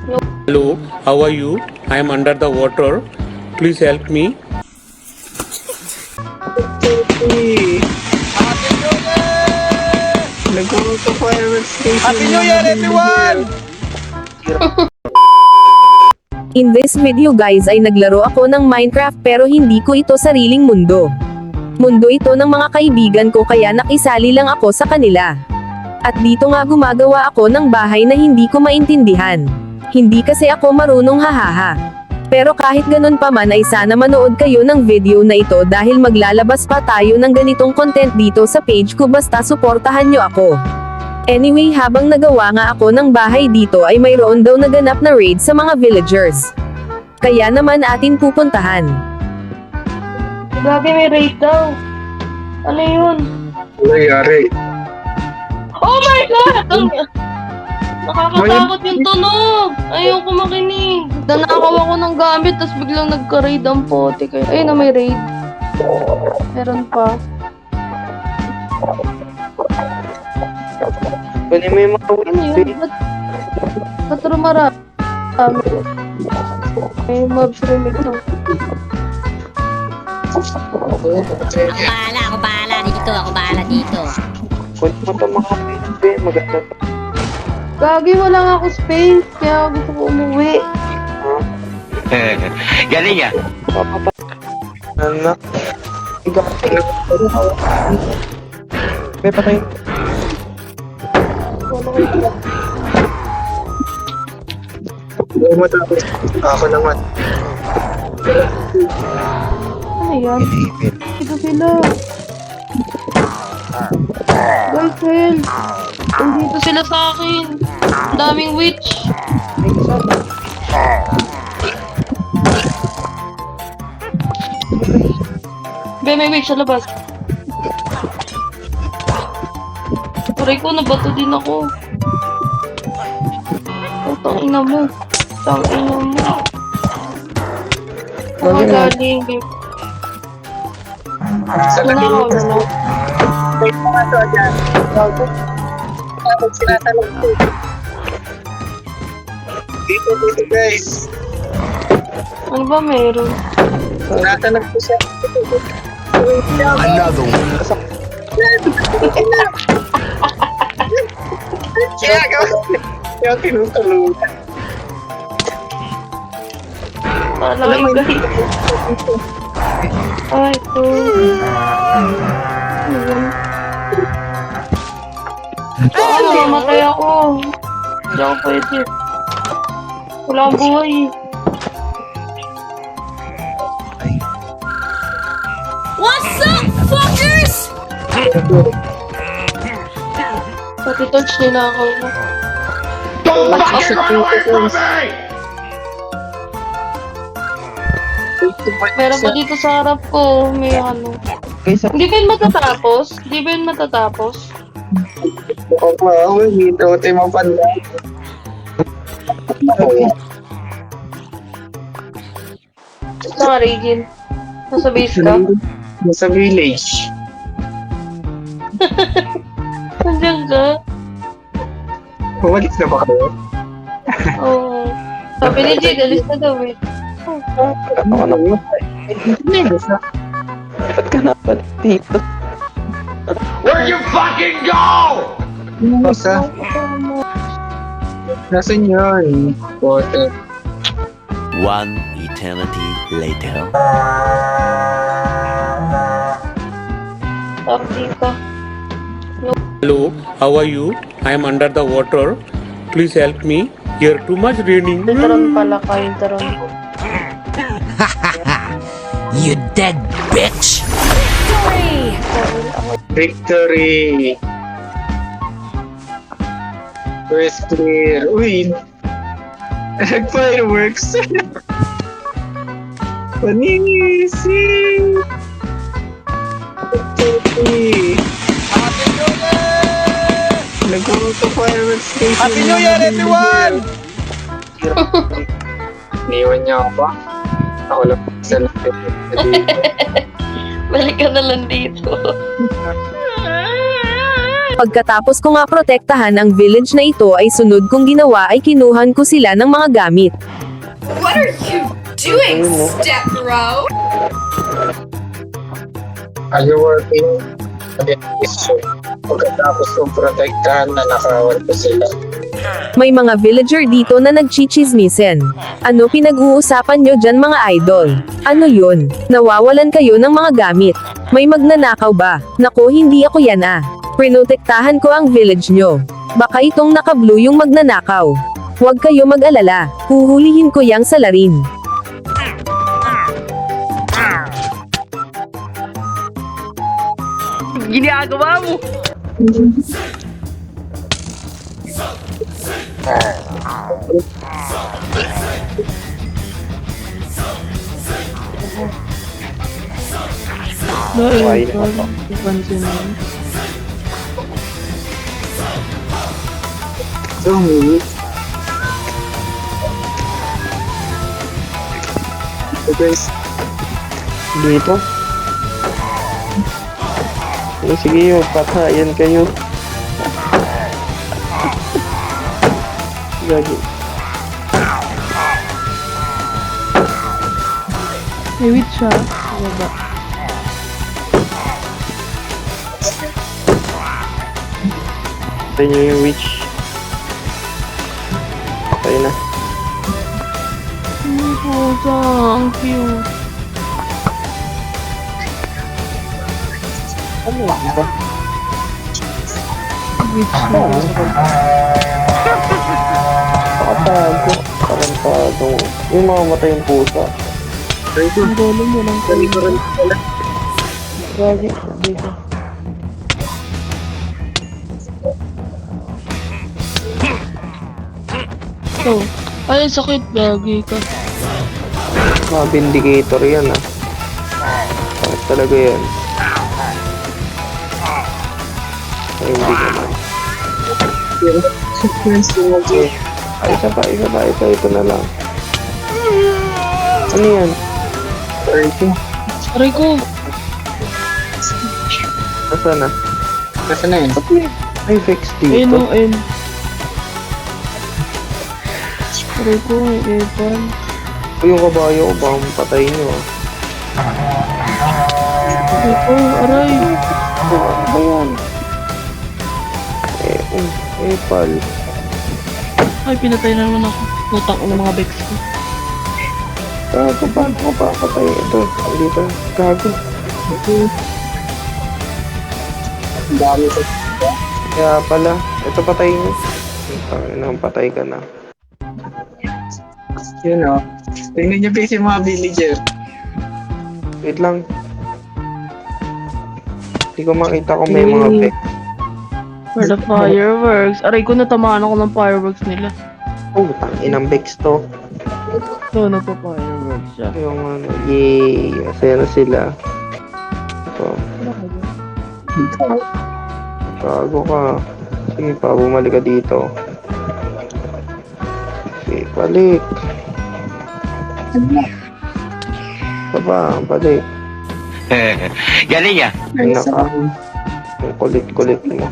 Hello, how are you? I am under the water. Please help me. Nagkuto fireworks station. Happy New Year, everyone! In this video guys ay naglaro ako ng Minecraft pero hindi ko ito sariling mundo. Mundo ito ng mga kaibigan ko kaya nakisali lang ako sa kanila. At dito nga gumagawa ako ng bahay na hindi ko maintindihan. Hindi kasi ako marunong hahaha. Pero kahit ganun pa man ay sana manood kayo ng video na ito dahil maglalabas pa tayo ng ganitong content dito sa page ko basta suportahan nyo ako. Anyway habang nagawa nga ako ng bahay dito ay mayroon daw naganap na raid sa mga villagers. Kaya naman atin pupuntahan. Grabe, may raid daw. Ano yun? Nangyari. Oh my God! Nakakatakot yung tunog! Ayoko makinig. Nanakaw ako ng gamit, tapos biglang nagka-raid ang pote. Ayun na, may raid. Meron pa. Kunin mo yung mga Ano yun? Ba't rumara? May mobs remix na. Ako bahala dito. Kunin mo ito mga pwede. Maganda to. Gagi, wala nga ako space, kaya gusto ko umuwi. Galing ah. Anak. Ikaw. May patay. Huwag matapos. Ako naman. Ano yan? Ito sila. Guys, help! Nandito sila sa akin. Ang daming witch. May witch sa labas. Aray ko, nabato din ako. Putang ina mo. Putang ina mo. Mga galing. Wala ako, wala. Wait mo nga to dyan. Tapos sinasalong ko. Dito guys. Ano ba meron? Sinasalong ko siya. Another one. Kaya tinutulungan. Malaki guys. Ay, ito. Ano, mamatay ako. Hindi ako pwede. Wala akong buhay. What's up, fuckers? Pati touch nila ako. Meron pa dito sa harap ko. May ano. Hindi ba yun matatapos? Hindi ba yun matatapos? Oo, dito tayo mapanda. Saan ka, Regine? Nasa base ka? Sa village. Nandiyan ka? Umalis na ba kayo? Oo. Sabi ni Jade, alis na daw eh. Ano naman? Ba't ka naman dito? Where you fucking go? Nasaan yun? Water. One eternity later. Sabi dito. Hello, how are you? I am under the water. Please help me. Here too much raining. Taron pala kayo, taron. You dead bitch! Victory! First clear. Uy! Nag-fireworks! Panisi! Victory! Nagkuto fireworks station. Happy New Year, everyone! Iniwan niya ako ba? Ako lang sa lapit. Balik ka na lang dito. Pagkatapos ko nga protektahan ang village na ito ay sunod kong ginawa ay kinuhan ko sila ng mga gamit. What are you doing, step bro? Are you working? So, pagkatapos kong protektahan na nakawal ko sila. May mga villager dito na nagchichismisen. Ano pinag-uusapan nyo dyan mga idol? Ano yun? Nawawalan kayo ng mga gamit. May magnanakaw ba? Nako, hindi ako yan ah. Prinotektahan ko ang village nyo. Baka itong naka-blue yung magnanakaw. Huwag kayo mag-alala. Huhulihin ko yang salarin. Ginagawa mo! Guys, Dito? Sige, patayan kayo. Gagi. May witch siya. Baba. Patay niyo yung witch. Patay na. Ay, pusa. Ang cute. Ano ba? Witch na. Nakatago. Tarantado. Yung mga matay yung pusa. Ang dolo mo lang kayo. Gagi. Dito. So, ay, sakit. Gagi ka. Mga vindicator yan ah. Bakit talaga yan? Ay, hindi naman. Okay. Ay, isa pa. Ito na lang. Ano yan? Aray ko. Nasaan na? Nasaan na yun? Ay, fix Ayun dito. o, ayun. Aray ko, may airpan. Uy, yung kabayo ko, baka mapatay nyo ah. Aray ko, aray. Ano ba yan? Pal. Ay, pinatay na naman ako. Putang ng mga bex ko. Gago, paano ko papatay ito? Dito, gago. Ang dami ko. Kaya pala, ito patay nyo. Patay ka na. Yun o. Tingnan niyo please yung mga villager. Wait lang. Hindi ko makita kung may mga pek. For the fireworks. Aray ko, natamaan ako ng fireworks nila. Oh, tangin ang Bex to. So, nagpa-fireworks siya. Yung ano, yay. Masaya na sila. Ito. Gago ka. Sige pa, bumalik ka dito. Sige, balik. Balik. Galing ah. Ang kulit-kulit mo.